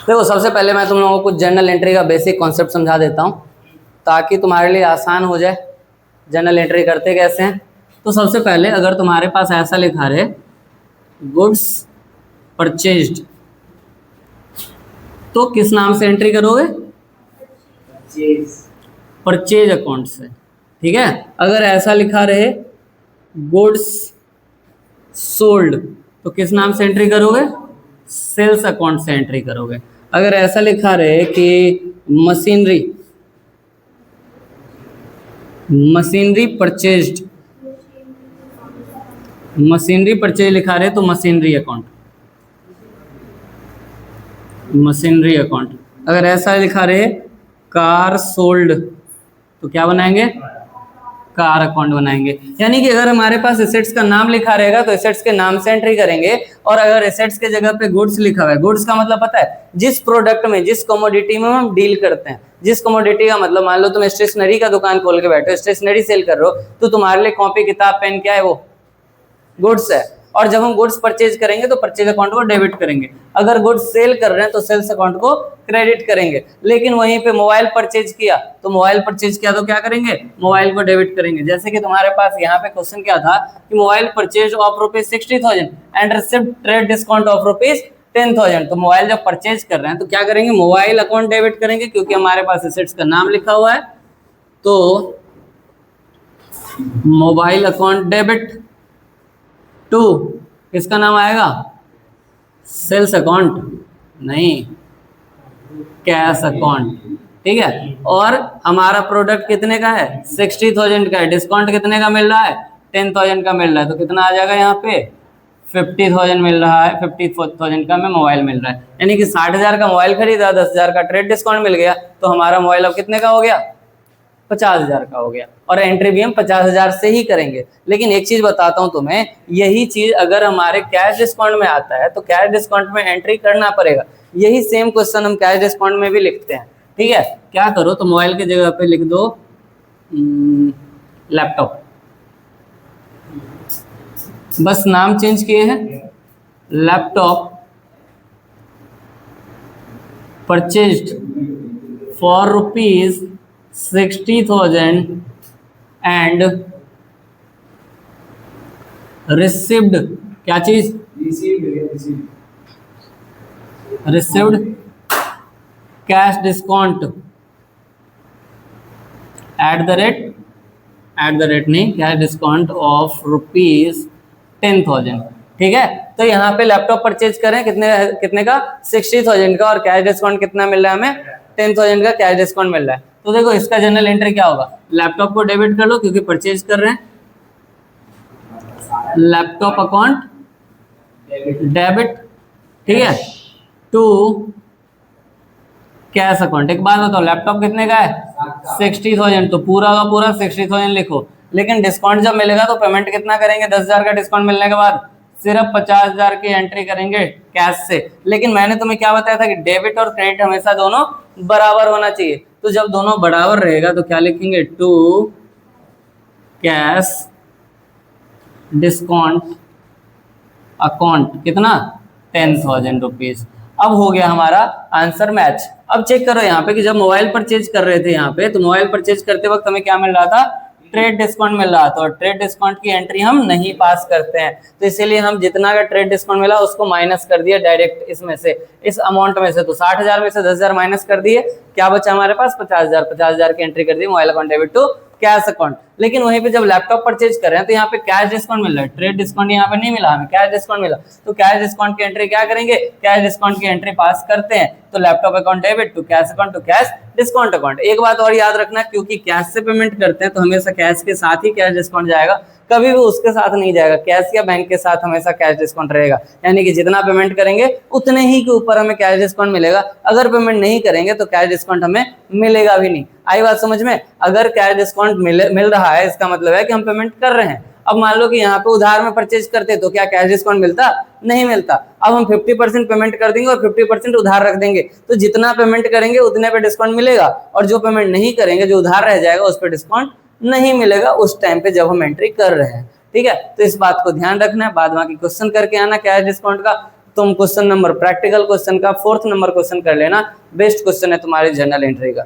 देखो सबसे पहले मैं तुम लोगों को जर्नल एंट्री का बेसिक कॉन्सेप्ट समझा देता हूँ ताकि तुम्हारे लिए आसान हो जाए। जर्नल एंट्री करते कैसे हैं, तो सबसे पहले अगर तुम्हारे पास ऐसा लिखा रहे गुड्स परचेज्ड, तो किस नाम से एंट्री करोगे? परचेज अकाउंट से। ठीक है। अगर ऐसा लिखा रहे गुड्स सोल्ड, तो किस नाम से एंट्री करोगे? सेल्स अकाउंट से एंट्री करोगे। अगर ऐसा लिखा रहे कि मशीनरी परचेज्ड, मशीनरी परचेज लिखा रहे तो मशीनरी अकाउंट। अगर ऐसा लिखा रहे कार सोल्ड, तो क्या बनाएंगे? कार अकाउंट बनाएंगे। यानी कि अगर हमारे पास एसेट्स का नाम लिखा रहेगा तो एसेट्स के नाम से एंट्री करेंगे, और अगर एसेट्स के जगह पे गुड्स लिखा हुआ है, गुड्स का मतलब पता है जिस प्रोडक्ट में, जिस कमोडिटी में हम डील करते हैं। जिस कमोडिटी का मतलब, मान लो तुम स्टेशनरी का दुकान खोल के बैठे हो, स्टेशनरी सेल कर रहे हो, तो तुम्हारे लिए कॉपी किताब पेन क्या है? वो गुड्स है। और जब हम गुड्स परचेज करेंगे तो परचेज अकाउंट को डेबिट करेंगे। अगर गुड्स सेल कर रहे हैं तो सेल्स अकाउंट को क्रेडिट करेंगे। लेकिन वहीं पे मोबाइल परचेज किया तो क्या करेंगे? मोबाइल को डेबिट करेंगे। जैसे कि तुम्हारे पास यहाँ पे क्वेश्चन क्या था कि mobile purchase of ₹60,000 and received trade discount of ₹10,000। तो मोबाइल जब परचेज कर रहे हैं तो क्या करेंगे? मोबाइल अकाउंट डेबिट करेंगे, क्योंकि हमारे पास एसेट्स का नाम लिखा हुआ है। तो मोबाइल अकाउंट डेबिट टू किसका नाम आएगा? सेल्स अकाउंट, नहीं, कैश अकाउंट। ठीक है। और हमारा प्रोडक्ट कितने का है? 60,000 का है। डिस्काउंट कितने का मिल रहा है? 10,000 का मिल रहा है। तो कितना आ जाएगा यहाँ पे? 50,000 मिल रहा है। 50,000 का हमें मोबाइल मिल रहा है। यानी कि 60,000 का मोबाइल खरीदा, 10,000 का ट्रेड डिस्काउंट मिल गया, तो हमारा मोबाइल अब कितने का हो गया? 50,000 का हो गया। और एंट्री भी हम 50,000 से ही करेंगे। लेकिन एक चीज बताता हूं तुम्हें, यही चीज अगर हमारे कैश डिस्काउंट में आता है तो कैश डिस्काउंट में एंट्री करना पड़ेगा। यही सेम क्वेश्चन हम कैश डिस्काउंट में भी लिखते हैं। ठीक है। क्या करो तो मोबाइल की जगह पे लिख दो लैपटॉप, बस नाम चेंज किए हैं। Laptop purchased for ₹60,000 and received, क्या चीज? Received cash discount at the rate नहीं, कैश डिस्काउंट ऑफ ₹10,000। ठीक है। तो यहाँ पे लैपटॉप परचेज करें कितने का? 60,000 का, और कैश डिस्काउंट कितना मिल रहा है हमें? 10,000 का कैश डिस्काउंट मिल रहा है। तो देखो इसका जनरल एंट्री क्या होगा? लैपटॉप को डेबिट कर लो क्योंकि परचेज कर रहे हैं, लैपटॉप अकाउंट डेबिट। ठीक है। To cash account. एक बात बताओ, लैपटॉप कितने का है? 60,000, तो पूरा का पूरा 60,000 लिखो। लेकिन डिस्काउंट जब मिलेगा तो पेमेंट कितना करेंगे? 10,000 का डिस्काउंट मिलने के बाद सिर्फ 50,000 की एंट्री करेंगे कैश से। लेकिन मैंने तुम्हें क्या बताया था कि डेबिट और क्रेडिट हमेशा दोनों बराबर होना चाहिए। तो जब दोनों बराबर रहेगा तो क्या लिखेंगे? टू कैश डिस्काउंट अकाउंट कितना? 10,000 रुपीज। अब हो गया हमारा आंसर मैच। अब चेक करो यहाँ पे कि जब मोबाइल परचेज कर रहे थे यहाँ पे, तो मोबाइल परचेज करते वक्त हमें क्या मिल रहा था? ट्रेड डिस्काउंट मिल रहा था। और ट्रेड डिस्काउंट की एंट्री हम नहीं पास करते हैं, तो इसीलिए हम जितना का ट्रेड डिस्काउंट मिला उसको माइनस कर दिया डायरेक्ट इसमें से, इस अमाउंट में से। तो 60,000 में से 10,000 माइनस कर दिए, क्या बचा हमारे पास? 50,000। 50,000 की एंट्री कर दी mobile account debit to cash account. लेकिन वहीं पे जब लैपटॉप परचेज कर रहे हैं तो यहाँ पे कैश डिस्काउंट मिल रहा है, ट्रेड डिस्काउंट यहाँ पे नहीं मिला, हमें कैश डिस्काउंट मिला। तो कैश डिस्काउंट की एंट्री क्या करेंगे? कैश डिस्काउंट की एंट्री पास करते हैं। तो laptop account debit to cash account to cash discount account. एक बात और याद रखना, क्योंकि कैश से पेमेंट करते हैं तो हमेशा कैश के साथ ही कैश डिस्काउंट जाएगा, कभी भी उसके साथ नहीं जाएगा। कैश या बैंक के साथ हमेशा कैश डिस्काउंट रहेगा। यानी कि जितना पेमेंट करेंगे उतने ही के ऊपर हमें कैश डिस्काउंट मिलेगा। अगर पेमेंट नहीं करेंगे तो कैश डिस्काउंट हमें मिलेगा भी नहीं। आई बात समझ में? अगर कैश डिस्काउंट मिल रहा है इसका मतलब है कि हम पेमेंट कर रहे हैं। अब मान लो कि यहाँ पे उधार में परचेज करते तो क्या कैश डिस्काउंट मिलता? नहीं मिलता। अब हम 50% पेमेंट कर देंगे और 50% उधार रख देंगे, तो जितना पेमेंट करेंगे उतने पे डिस्काउंट मिलेगा, और जो पेमेंट नहीं करेंगे, जो उधार रह जाएगा, उस पर डिस्काउंट नहीं मिलेगा उस टाइम पे जब हम एंट्री कर रहे हैं। ठीक है। तो इस बात को ध्यान रखना है। बाद बाकी क्वेश्चन करके आना कैश डिस्काउंट का। तुम क्वेश्चन नंबर प्रैक्टिकल क्वेश्चन का 4th नंबर क्वेश्चन कर लेना, बेस्ट क्वेश्चन है तुम्हारे जर्नल एंट्री का।